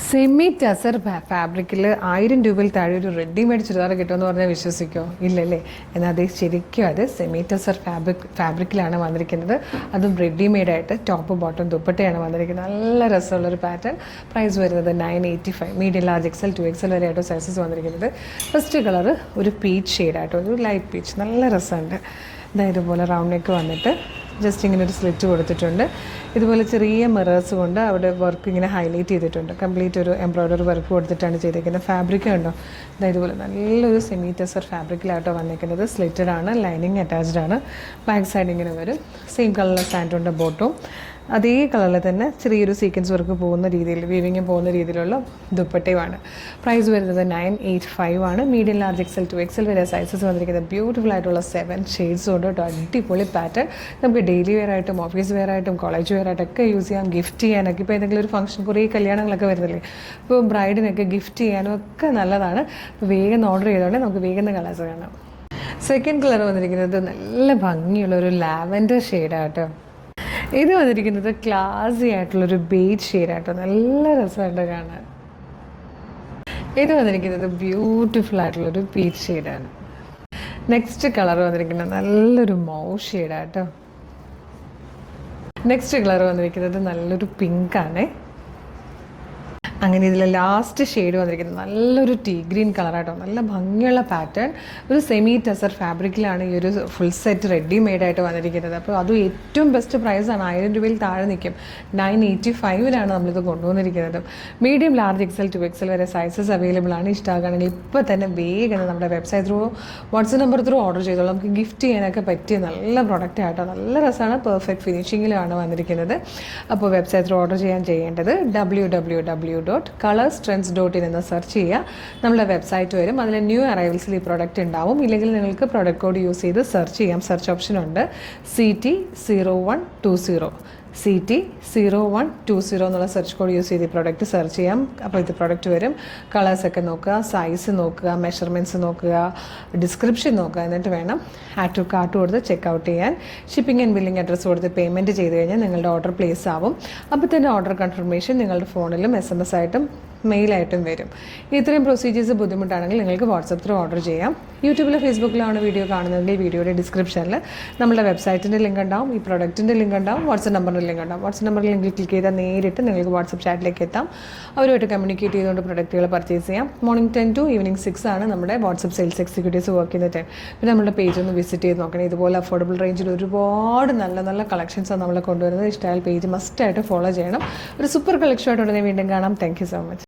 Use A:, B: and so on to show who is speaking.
A: Semi tussar ഫാബ്രിക്കിൽ 1000 രൂപയിൽ താഴെ ഒരു റെഡിമെയ്ഡ് ചുരിദാർ കിട്ടുമെന്ന് പറഞ്ഞാൽ വിശ്വസിക്കുമോ? ഇല്ലല്ലേ? എന്നാൽ അത് ശരിക്കും അത് സെമി ടസർ ഫാബ്രിക്കിലാണ് വന്നിരിക്കുന്നത്. അതും റെഡിമെയ്ഡായിട്ട് ടോപ്പ് ബോട്ടം ദുപ്പട്ടയാണ് വന്നിരിക്കുന്നത്. നല്ല രസമുള്ളൊരു പാറ്റേൺ. പ്രൈസ് വരുന്നത് 985. മീഡിയം ലാർജ് എക്സൽ 2XL വരെ ആയിട്ടോ സൈസസ് വന്നിരിക്കുന്നത്. ഫസ്റ്റ് കളർ ഒരു പീച്ച് ഷെയ്ഡായിട്ടോ, ഒരു ലൈറ്റ് പീച്ച്, നല്ല രസമുണ്ട്. ഇതുപോലെ റൗണ്ട് നെക്ക് വന്നിട്ട് ജസ്റ്റ് ഇങ്ങനെ ഒരു സ്ലിറ്റ് കൊടുത്തിട്ടുണ്ട്. ഇതുപോലെ ചെറിയ മിറേഴ്സ് കൊണ്ട് അവിടെ വർക്ക് ഇങ്ങനെ ഹൈലൈറ്റ് ചെയ്തിട്ടുണ്ട്. കംപ്ലീറ്റ് ഒരു എംബ്രോയ്ഡറി വർക്ക് കൊടുത്തിട്ടാണ് ചെയ്തിരിക്കുന്നത്. ഫാബ്രിക് ഉണ്ടോ, ഇതുപോലെ നല്ലൊരു സെമി ടെസർ ഫാബ്രിക്കിലാട്ടോ വന്നിരിക്കുന്നത്. സ്ലിറ്റഡ് ആണ്, ലൈനിങ് അറ്റാച്ച്ഡ് ആണ്. ബാക്ക് സൈഡ് ഇങ്ങനെ വരും. സെയിം കളറിലെ സാൻഡോൻ്റെ ബോട്ടും അതേ കളറിൽ തന്നെ ചെറിയൊരു സീക്വൻസ് വർക്ക് പോകുന്ന രീതിയിൽ, വീവിങ് പോകുന്ന രീതിയിലുള്ള ദുപ്പട്ടയുമാണ്. പ്രൈസ് വരുന്നത് 985 ആണ്. മീഡിയം ലാർജ് എക്സൽ 2XL വരെ സൈസസ് വന്നിരിക്കുന്നത്. ബ്യൂട്ടിഫുൾ ആയിട്ടുള്ള 7 ഷെയ്ഡ്സ് കൊണ്ട് കേട്ടോ. അടിപൊളി പാറ്റേൺ. നമുക്ക് ഡെയിലി വെയർ ആയിട്ടും ഓഫീസ് വെയർ ആയിട്ടും കോളേജ് വെയർ ആയിട്ടൊക്കെ യൂസ് ചെയ്യാം. ഗിഫ്റ്റ് ചെയ്യാനൊക്കെ ഇപ്പോൾ ഏതെങ്കിലും ഒരു ഫംഗ്ഷൻ, കുറേ കല്യാണങ്ങളൊക്കെ വരുന്നില്ലേ, ഇപ്പോൾ ബ്രൈഡിനൊക്കെ ഗിഫ്റ്റ് ചെയ്യാനും ഒക്കെ നല്ലതാണ്. അപ്പോൾ വേഗം ഓർഡർ ചെയ്തോടെ നമുക്ക് വേഗം കളേഴ്സ് കാണാം. സെക്കൻഡ് കളർ വന്നിരിക്കുന്നത് നല്ല ഭംഗിയുള്ള ഒരു ലാവൻഡർ ഷെയ്ഡാട്ടോ. ഇത് വന്നിരിക്കുന്നത് ക്ലാസി ആയിട്ടുള്ളൊരു ബേജ് ഷെയ്ഡാട്ടോ. നല്ല രസമുണ്ട് കാണാൻ. ഇത് വന്നിരിക്കുന്നത് ബ്യൂട്ടിഫുൾ ആയിട്ടുള്ളൊരു പീച്ച് ഷെയ്ഡാണ്. നെക്സ്റ്റ് കളർ വന്നിരിക്കുന്നത് നല്ലൊരു മൗ ഷെയ്ഡാട്ടോ. നെക്സ്റ്റ് കളർ വന്നിരിക്കുന്നത് നല്ലൊരു പിങ്കാണ്. അങ്ങനെ ഇതിൽ ലാസ്റ്റ് ഷെയ്ഡ് വന്നിരിക്കുന്നത് നല്ലൊരു ടീ ഗ്രീൻ കളറായിട്ടോ. നല്ല ഭംഗിയുള്ള പാറ്റേൺ. ഒരു സെമി ടെസർ ഫാബ്രിക്കിലാണ് ഈ ഒരു ഫുൾ സെറ്റ് റെഡിമെയ്ഡായിട്ട് വന്നിരിക്കുന്നത്. അപ്പോൾ അതും ഏറ്റവും ബെസ്റ്റ് പ്രൈസാണ്. 1000 രൂപയിൽ താഴെ നിൽക്കും. 985 നമ്മളിത് കൊണ്ടുവന്നിരിക്കുന്നത്. മീഡിയം ലാർജ് എക്സൽ 2XL വരെ സൈസസ് അവൈലബിൾ ആണ്. ഇഷ്ടമാകുകയാണെങ്കിൽ ഇപ്പോൾ തന്നെ വേഗം നമ്മുടെ website through, WhatsApp number through order ചെയ്തോളൂ. നമുക്ക് ഗിഫ്റ്റ് ചെയ്യാനൊക്കെ പറ്റിയ നല്ല പ്രൊഡക്റ്റ് ആയിട്ടോ. നല്ല രസമാണ്. പെർഫെക്റ്റ് ഫിനിഷിങ്ങിലാണ് വന്നിരിക്കുന്നത്. അപ്പോൾ വെബ്സൈറ്റ് ത്രൂ ഓർഡർ ചെയ്യേണ്ടത് www.colorstrends.in എന്ന് സെർച്ച് ചെയ്യുക. നമ്മുടെ വെബ്സൈറ്റ് വരും. അതിൽ ന്യൂ അറൈവൽസിൽ ഈ പ്രൊഡക്റ്റ് ഉണ്ടാവും. ഇല്ലെങ്കിൽ നിങ്ങൾക്ക് പ്രൊഡക്റ്റ് കോഡ് യൂസ് ചെയ്ത് സെർച്ച് ചെയ്യാം. സെർച്ച് ഓപ്ഷൻ ഉണ്ട്. CT0120 CT0120 എന്നുള്ള സെർച്ച് കോഡ് യൂസ് ചെയ്ത് ഈ പ്രൊഡക്റ്റ് സെർച്ച് ചെയ്യാം. അപ്പോൾ ഇത് പ്രൊഡക്റ്റ് വരും. കളേഴ്സൊക്കെ നോക്കുക, സൈസ് നോക്കുക, മെഷർമെൻറ്റ്സ് നോക്കുക, ഡിസ്ക്രിപ്ഷൻ നോക്കുക. എന്നിട്ട് വേണം ആഡ് ടു കാർട്ട് കൊടുത്ത് ചെക്കൗട്ട് ചെയ്യാൻ. ഷിപ്പിംഗ് ആൻഡ് ബില്ലിംഗ് അഡ്രസ്സ് കൊടുത്ത് പേയ്മെൻറ്റ് ചെയ്ത് കഴിഞ്ഞാൽ നിങ്ങളുടെ ഓർഡർ പ്ലേസ് ആവും. അപ്പോൾ തന്നെ ഓർഡർ കൺഫർമേഷൻ നിങ്ങളുടെ ഫോണിലും SMS ആയിട്ടും മെയിലായിട്ടും വരും. ഇത്രയും പ്രൊസീജിയേഴ്സ് ബുദ്ധിമുട്ടാണെങ്കിൽ നിങ്ങൾക്ക് വാട്സപ്പ് ത്രൂ ഓർഡർ ചെയ്യാം. യൂട്യൂബിലോ ഫേസ്ബുക്കിലാണ് വീഡിയോ കാണുന്നതെങ്കിൽ വീഡിയോയുടെ ഡിസ്ക്രിപ്ഷനിൽ നമ്മുടെ വെബ്സൈറ്റിൻ്റെ ലിങ്ക് ഉണ്ടാവും, ഈ പ്രൊഡക്റ്റിൻ്റെ ലിങ്ക് ഉണ്ടാവും, വാട്സപ്പ് നമ്പറിൻ്റെ ലിങ്ക് ഉണ്ടാവും. വാട്സപ്പ് നമ്പറിൽ ലിങ്ക് ക്ലിക്ക് ചെയ്താൽ നേരിട്ട് നിങ്ങൾക്ക് വാട്സപ്പ് ചാറ്റിലേക്ക് എത്താം. അവരുമായിട്ട് കമ്മ്യൂണിക്കേറ്റ് ചെയ്തുകൊണ്ട് പ്രൊഡക്റ്റുകൾ പർച്ചേസ് ചെയ്യാം. മോർണിംഗ് 10 to ഈവനിങ് 6 ആണ് നമ്മുടെ വാട്സപ്പ് സെയിൽസ് എക്സിക്യൂട്ടീവ്സ് വർക്ക് ചെയ്യുന്ന ടൈം. പിന്നെ നമ്മുടെ പേജ് ഒന്ന് വിസിറ്റ് ചെയ്ത് നോക്കണം. ഇതുപോലെ അഫോർഡബിൾ റേഞ്ചിൽ ഒരുപാട് നല്ല നല്ല കളക്ഷൻസാണ് നമ്മൾ കൊണ്ടുവരുന്നത്. ഇഷ്ടമായാൽ പേജ് മസ്റ്റായിട്ട് ഫോളോ ചെയ്യണം. ഒരു സൂപ്പർ കളക്ഷനായിട്ട് ഉടനെ വീണ്ടും കാണാം. Thank you so much.